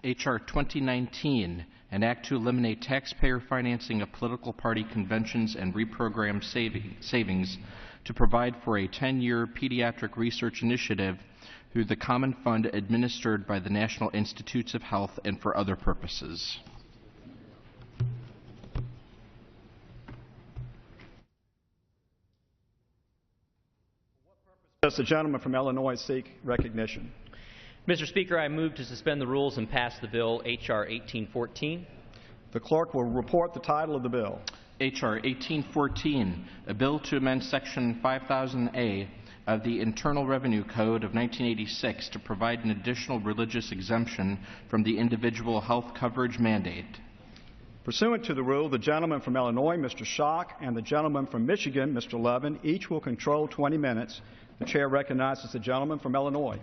H.R. 2019, an act to eliminate taxpayer financing of political party conventions and reprogram savings to provide for a 10-year pediatric research initiative through the Common Fund administered by the National Institutes of Health and for other purposes. Does the gentleman from Illinois seek recognition? Mr. Speaker, I move to suspend the rules and pass the bill H.R. 1814. The clerk will report the title of the bill. H.R. 1814, a bill to amend Section 5000A of the Internal Revenue Code of 1986 to provide an additional religious exemption from the individual health coverage mandate. Pursuant to the rule, the gentleman from Illinois, Mr. Schock, and the gentleman from Michigan, Mr. Levin, each will control 20 minutes. The chair recognizes the gentleman from Illinois.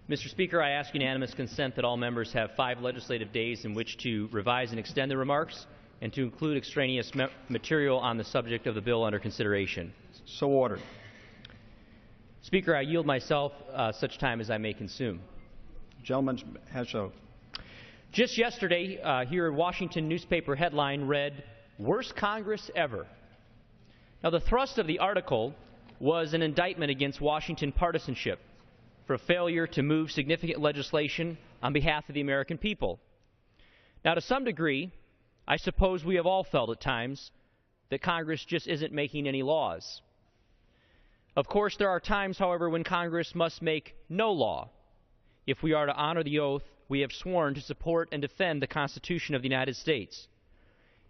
Mr. Speaker, I ask unanimous consent that all members have 5 legislative days in which to revise and extend their remarks and to include extraneous material on the subject of the bill under consideration. So ordered. Speaker, I yield myself such time as I may consume. The gentleman has so. Just yesterday, here a Washington newspaper headline read, "Worst Congress Ever." Now, the thrust of the article was an indictment against Washington partisanship for failure to move significant legislation on behalf of the American people. Now, to some degree, I suppose we have all felt at times that Congress just isn't making any laws. Of course, there are times, however, when Congress must make no law if we are to honor the oath we have sworn to support and defend the Constitution of the United States.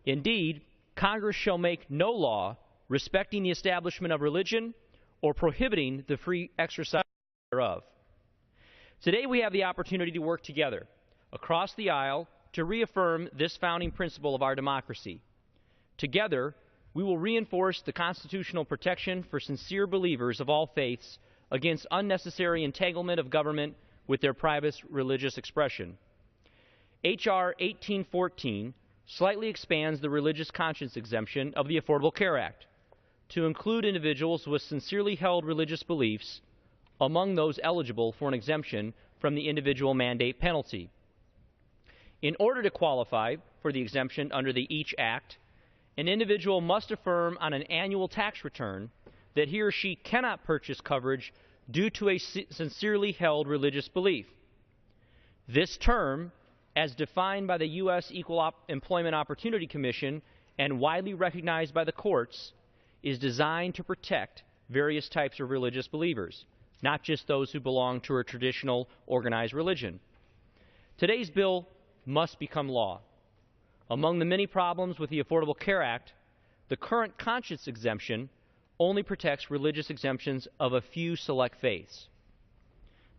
Indeed, Congress shall make no law respecting the establishment of religion or prohibiting the free exercise thereof. Today we have the opportunity to work together across the aisle to reaffirm this founding principle of our democracy. Together, we will reinforce the constitutional protection for sincere believers of all faiths against unnecessary entanglement of government with their private religious expression. H.R. 1814 slightly expands the religious conscience exemption of the Affordable Care Act to include individuals with sincerely held religious beliefs among those eligible for an exemption from the individual mandate penalty. In order to qualify for the exemption under the EACH Act, an individual must affirm on an annual tax return that he or she cannot purchase coverage due to a sincerely held religious belief. This term, as defined by the U.S. Equal Employment Opportunity Commission and widely recognized by the courts, is designed to protect various types of religious believers, not just those who belong to a traditional organized religion. Today's bill must become law. Among the many problems with the Affordable Care Act, the current conscience exemption only protects religious exemptions of a few select faiths.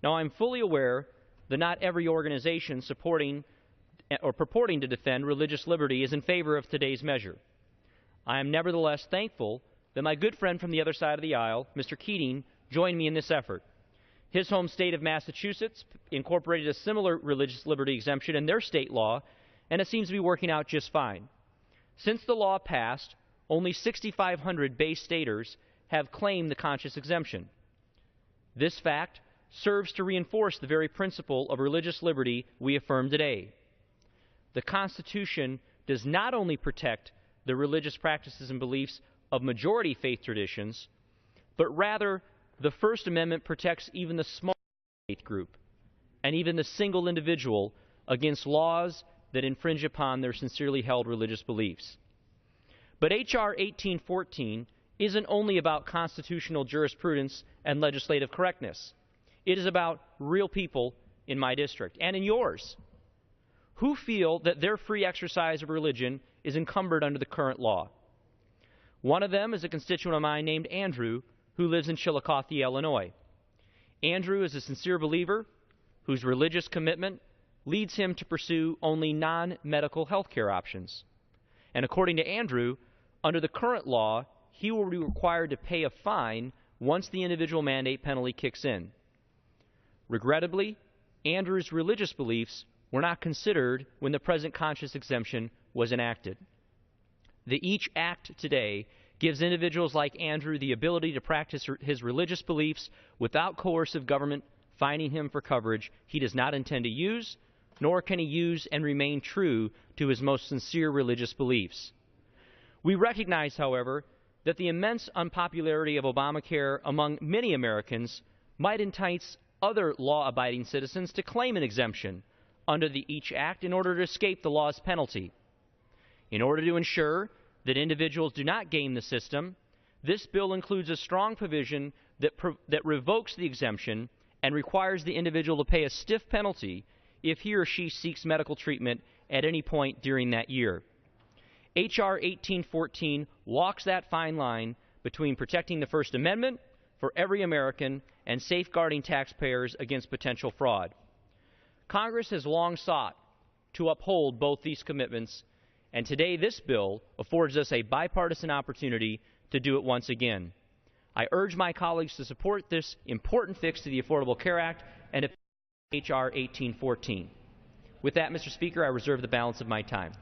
Now, I'm fully aware that not every organization supporting or purporting to defend religious liberty is in favor of today's measure. I am nevertheless thankful that my good friend from the other side of the aisle, Mr. Keating, joined me in this effort. His home state of Massachusetts incorporated a similar religious liberty exemption in their state law, and it seems to be working out just fine. Since the law passed, only 6,500 Bay Staters have claimed the conscience exemption. This fact serves to reinforce the very principle of religious liberty we affirm today. The Constitution does not only protect the religious practices and beliefs of majority faith traditions, but rather the First Amendment protects even the smallest faith group and even the single individual against laws that infringe upon their sincerely held religious beliefs. But H.R. 1814 isn't only about constitutional jurisprudence and legislative correctness. It is about real people in my district and in yours who feel that their free exercise of religion is encumbered under the current law. One of them is a constituent of mine named Andrew, who lives in Chillicothe, Illinois. Andrew is a sincere believer whose religious commitment leads him to pursue only non-medical health care options. And according to Andrew, under the current law, he will be required to pay a fine once the individual mandate penalty kicks in. Regrettably, Andrew's religious beliefs were not considered when the present conscience exemption was enacted. The EACH Act today gives individuals like Andrew the ability to practice his religious beliefs without coercive government fining him for coverage he does not intend to use nor can he use and remain true to his most sincere religious beliefs. We recognize, however, that the immense unpopularity of Obamacare among many Americans might entice other law-abiding citizens to claim an exemption under the EACH Act in order to escape the law's penalty. In order to ensure that individuals do not game the system, this bill includes a strong provision that revokes the exemption and requires the individual to pay a stiff penalty if he or she seeks medical treatment at any point during that year. H.R. 1814 walks that fine line between protecting the First Amendment for every American and safeguarding taxpayers against potential fraud. Congress has long sought to uphold both these commitments, and today this bill affords us a bipartisan opportunity to do it once again. I urge my colleagues to support this important fix to the Affordable Care Act and H.R. 1814. With that, Mr. Speaker, I reserve the balance of my time.